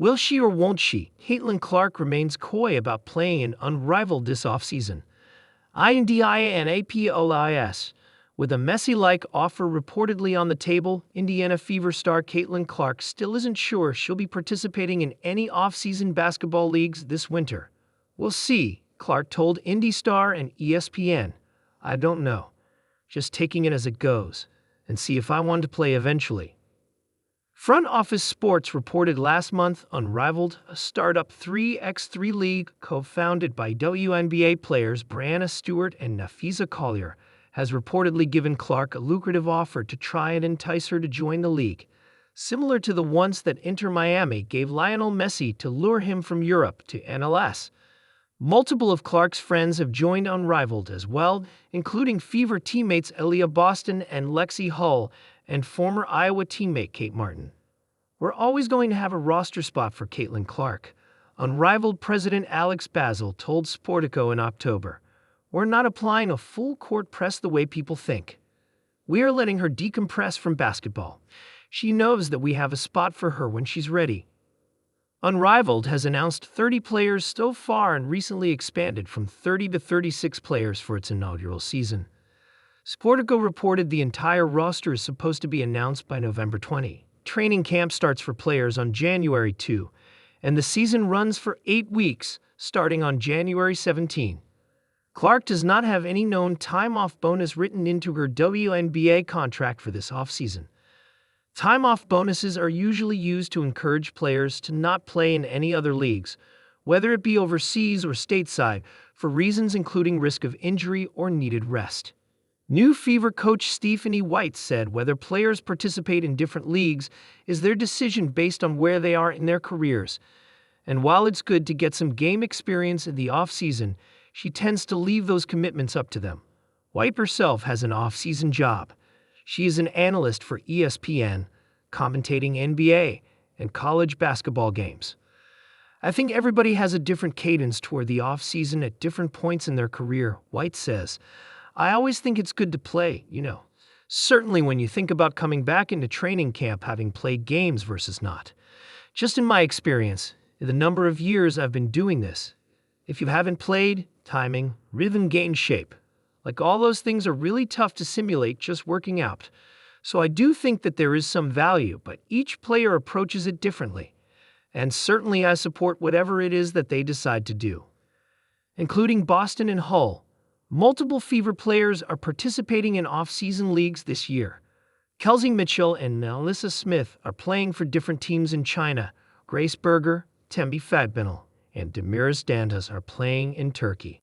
Will she or won't she? Caitlin Clark remains coy about playing in Unrivaled this offseason. INDIANAPOLIS. With a Messi-like offer reportedly on the table, Indiana Fever star Caitlin Clark still isn't sure she'll be participating in any offseason basketball leagues this winter. We'll see, Clark told IndyStar and ESPN. I don't know. Just taking it as it goes, and see if I want to play eventually. Front Office Sports reported last month Unrivaled, a startup 3x3 league co-founded by WNBA players Brianna Stewart and Nafisa Collier, has reportedly given Clark a lucrative offer to try and entice her to join the league, similar to the ones that Inter Miami gave Lionel Messi to lure him from Europe to MLS. Multiple of Clark's friends have joined Unrivaled as well, including Fever teammates Elia Boston and Lexi Hull, and former Iowa teammate Kate Martin. We're always going to have a roster spot for Caitlin Clark, Unrivaled president Alex Basil told Sportico in October. We're not applying a full-court press the way people think. We are letting her decompress from basketball. She knows that we have a spot for her when she's ready. Unrivaled has announced 30 players so far and recently expanded from 30 to 36 players for its inaugural season. Sportico reported the entire roster is supposed to be announced by November 20. Training camp starts for players on January 2, and the season runs for 8 weeks, starting on January 17. Clark does not have any known time-off bonus written into her WNBA contract for this offseason. Time-off bonuses are usually used to encourage players to not play in any other leagues, whether it be overseas or stateside, for reasons including risk of injury or needed rest. New Fever coach Stephanie White said whether players participate in different leagues is their decision based on where they are in their careers. And while it's good to get some game experience in the offseason, she tends to leave those commitments up to them. White herself has an off-season job. She is an analyst for ESPN, commentating NBA and college basketball games. I think everybody has a different cadence toward the off-season at different points in their career, White says. I always think it's good to play, Certainly when you think about coming back into training camp having played games versus not. Just in my experience, in the number of years I've been doing this, if you haven't played, timing, rhythm gains shape. Like all those things are really tough to simulate just working out. So I do think that there is some value, but each player approaches it differently. And certainly I support whatever it is that they decide to do. Including Boston and Hull, multiple Fever players are participating in off-season leagues this year. Kelsey Mitchell and Melissa Smith are playing for different teams in China. Grace Berger, Tembi Fadbinel, and Demiris Dantas are playing in Turkey.